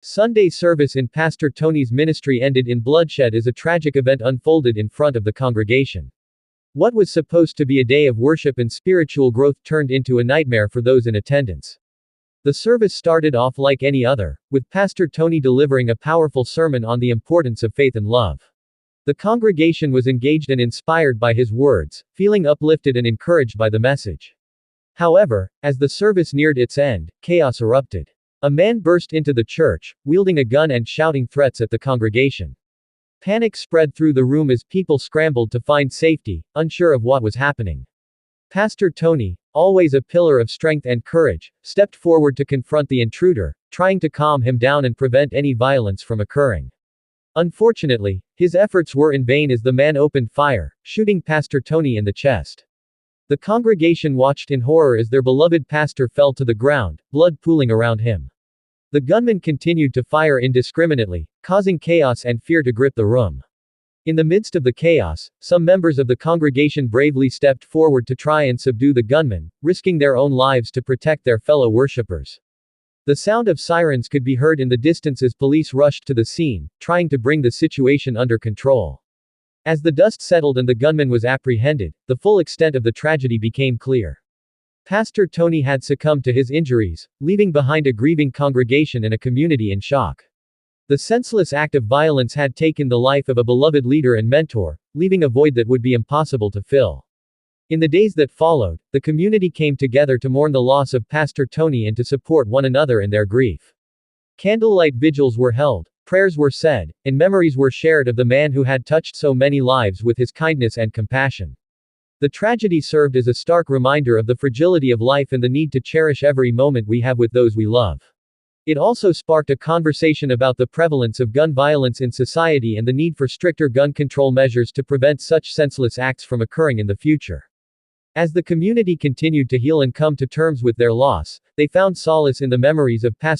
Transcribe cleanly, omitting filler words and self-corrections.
Sunday service in Pastor Tony's ministry ended in bloodshed as a tragic event unfolded in front of the congregation. What was supposed to be a day of worship and spiritual growth turned into a nightmare for those in attendance. The service started off like any other, with Pastor Tony delivering a powerful sermon on the importance of faith and love. The congregation was engaged and inspired by his words, feeling uplifted and encouraged by the message. However, as the service neared its end, chaos erupted. A man burst into the church, wielding a gun and shouting threats at the congregation. Panic spread through the room as people scrambled to find safety, unsure of what was happening. Pastor Tony, always a pillar of strength and courage, stepped forward to confront the intruder, trying to calm him down and prevent any violence from occurring. Unfortunately, his efforts were in vain as the man opened fire, shooting Pastor Tony in the chest. The congregation watched in horror as their beloved pastor fell to the ground, blood pooling around him. The gunman continued to fire indiscriminately, causing chaos and fear to grip the room. In the midst of the chaos, some members of the congregation bravely stepped forward to try and subdue the gunman, risking their own lives to protect their fellow worshippers. The sound of sirens could be heard in the distance as police rushed to the scene, trying to bring the situation under control. As the dust settled and the gunman was apprehended, the full extent of the tragedy became clear. Pastor Tony had succumbed to his injuries, leaving behind a grieving congregation and a community in shock. The senseless act of violence had taken the life of a beloved leader and mentor, leaving a void that would be impossible to fill. In the days that followed, the community came together to mourn the loss of Pastor Tony and to support one another in their grief. Candlelight vigils were held, prayers were said, and memories were shared of the man who had touched so many lives with his kindness and compassion. The tragedy served as a stark reminder of the fragility of life and the need to cherish every moment we have with those we love. It also sparked a conversation about the prevalence of gun violence in society and the need for stricter gun control measures to prevent such senseless acts from occurring in the future. As the community continued to heal and come to terms with their loss, they found solace in the memories of past